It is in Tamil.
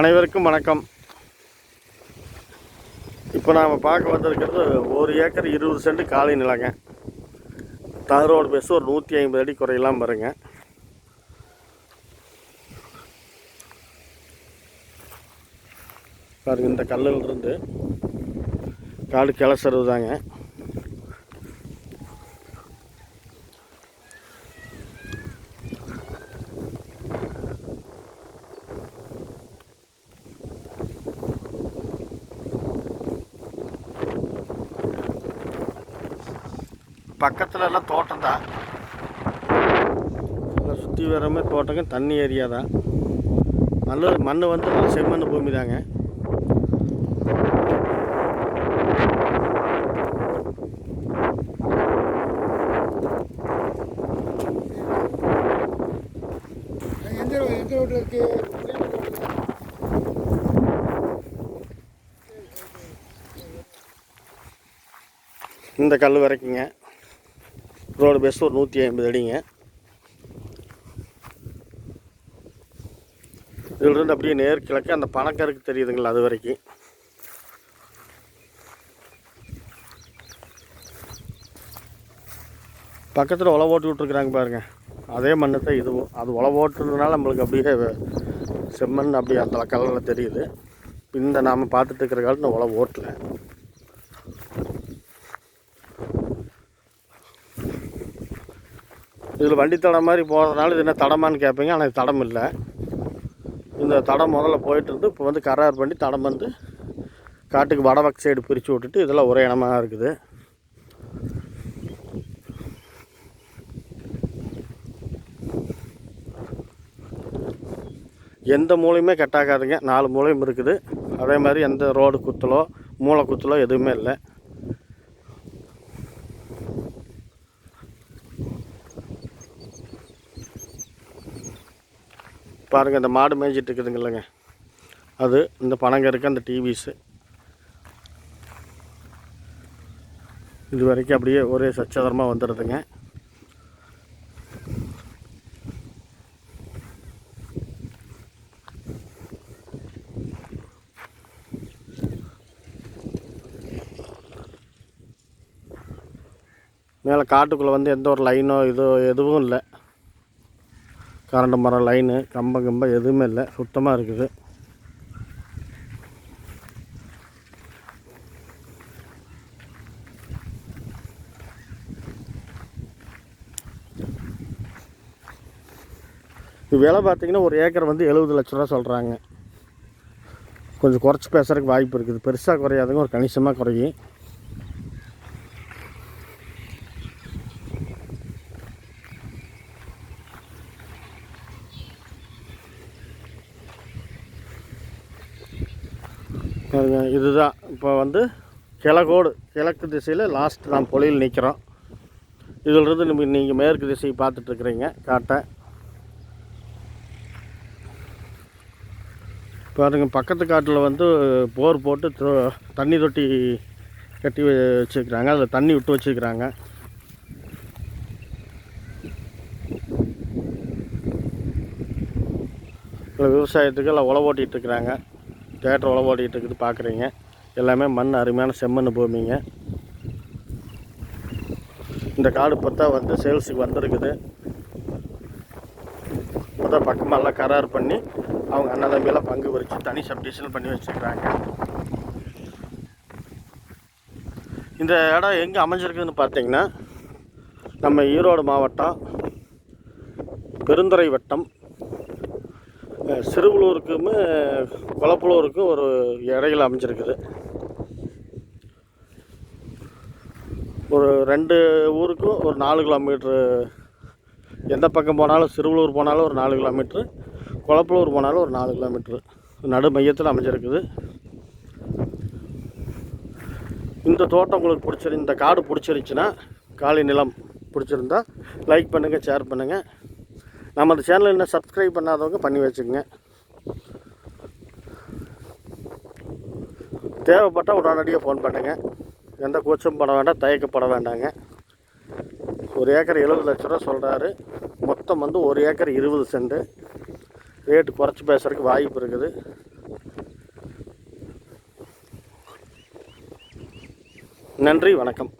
அனைவருக்கும் வணக்கம். இப்போ நாம் பார்க்க வந்திருக்கிறது 1 ஏக்கர் 20 சென்ட் காலி நிலங்க. தாரோடு பேச ஒரு 150 அடி குறையெல்லாம் பாருங்க. பாருங்க, இந்த கல்லில் இருந்து காடு கிளசுறது தாங்க. பக்கத்தில் எல்லாம் தோட்டம் தான், சுற்றி வரமே தோட்டங்க, தண்ணி ஏரியா தான். நல்ல மண் வந்து நல்ல செம்மண் பூமி தாங்க. இந்த கல் வரைக்குங்க ரோடு பேஸ் ஒரு 150 அடிங்க. இதிலிருந்து அப்படியே நேர் கிழக்கு அந்த பனக்கருக்கு தெரியுதுங்களா, அது வரைக்கும். பக்கத்தில் உழவு ஓட்டு விட்டுருக்குறாங்க பாருங்கள், அதே மண்ணு தான் இதுவும். அது உழவு ஓட்டுறதுனால நம்மளுக்கு அப்படியே செம்மண் அப்படியே அந்த கல்லில் தெரியுது. இந்த நாம் பார்த்துட்டு இருக்கிற காலத்தில் உழவு ஓட்டலை. இதில் வண்டி தடம் மாதிரி போகிறதுனால இது என்ன தடமானு கேட்பீங்க, ஆனால் இது தடம் இல்லை. இந்த தடம் முதல்ல போயிட்டு இருந்து இப்போ வந்து கரார் பண்ணி தடம் வந்து காட்டுக்கு வடபக்க சைடு பிரித்து விட்டுட்டு இதெல்லாம் ஒரே இனமாக இருக்குது. எந்த மூலையுமே கட்டாகாதுங்க, 4 மூலையும் இருக்குது. அதே மாதிரி எந்த ரோடு குத்தலோ மூளை குத்தலோ எதுவுமே இல்லை. பாருங்கள், இந்த மாடு மேய்ச்சிட்டு இருக்குதுங்க இல்லைங்க, அது இந்த பனங்கருக்கு அந்த டிவிஸு. இது வரைக்கும் அப்படியே ஒரே சச்சதரமாக வந்துடுதுங்க. மேலே காட்டுக்குள்ளே வந்து எந்த ஒரு லைனோ எதுவும் இல்லை. கரண்ட் மரம் லைனு கம்பம் எதுவுமே இல்லை, சுத்தமாக இருக்குது. விலை பார்த்திங்கன்னா 1 ஏக்கர் வந்து 70 லட்ச ரூபா சொல்கிறாங்க. கொஞ்சம் குறைச்சி பேசுகிறதுக்கு வாய்ப்பு இருக்குது. பெருசாக குறையாதுங்க, ஒரு கணிசமாக குறையும். இதுதான் இப்போ வந்து கிழக்கு திசையில் லாஸ்ட் நான் பொழியில் நிற்கிறோம். இதிலிருந்து நீங்கள் மேற்கு திசையை பார்த்துட்ருக்குறீங்க காட்டை. பாருங்க, பக்கத்து காட்டில் வந்து போர் போட்டு தண்ணி தொட்டி கட்டி வச்சுருக்குறாங்க, அதில் தண்ணி விட்டு வச்சுருக்குறாங்க. விவசாயத்துக்கு எல்லாம் உழவு ஓட்டிகிட்ருக்குறாங்க. தேட்டர் உழவு ஓட்டிகிட்டு இருக்குது பார்க்குறீங்க. எல்லாமே மண் அருமையான செம்மண் பூமிங்க. இந்த காடு பார்த்தா வந்து சேல்ஸுக்கு வந்திருக்குது. இப்போதான் பக்கமெல்லாம் கரார் பண்ணி அவங்க அண்ணன் தம்பியெல்லாம் பங்கு பிரித்து தனி சப்டிஷன் பண்ணி வச்சுருக்காங்க. இந்த இடம் எங்கே அமைஞ்சிருக்குதுன்னு பார்த்தீங்கன்னா, நம்ம ஈரோடு மாவட்டம் பெருந்துறை வட்டம் சிறுவலூருக்கும் கொளப்பலூருக்கும் ஒரு இடையில் அமைஞ்சிருக்குது. ஒரு 2 ஊருக்கும் ஒரு 4 கிலோமீட்ரு. எந்த பக்கம் போனாலும், சிறுவலூர் போனாலும் ஒரு 4 கிலோமீட்ரு, கொளப்பலூர் போனாலும் ஒரு 4 கிலோமீட்ரு நடு மையத்தில் அமைஞ்சிருக்குது. இந்த தோட்டம் உங்களுக்கு இந்த காடு பிடிச்சிருந்துச்சின்னா, காலி நிலம் பிடிச்சிருந்தா லைக் பண்ணுங்கள், ஷேர் பண்ணுங்கள். நம்ம அந்த சேனலை இன்னும் சப்ஸ்கிரைப் பண்ணாதவங்க பண்ணி வச்சுக்கோங்க. தேவைப்பட்டால் உடனடியாக ஃபோன் பண்ணுங்கள். எந்த கூச்சம் பட வேண்டாம், தயக்கப்பட வேண்டாங்க. 1 ஏக்கர் 70 லட்ச ரூபா சொல்கிறாரு. மொத்தம் வந்து 1 ஏக்கர் 20 சென்ட். ரேட்டு குறைச்சி பேசுகிறதுக்கு வாய்ப்பு இருக்குது. நன்றி, வணக்கம்.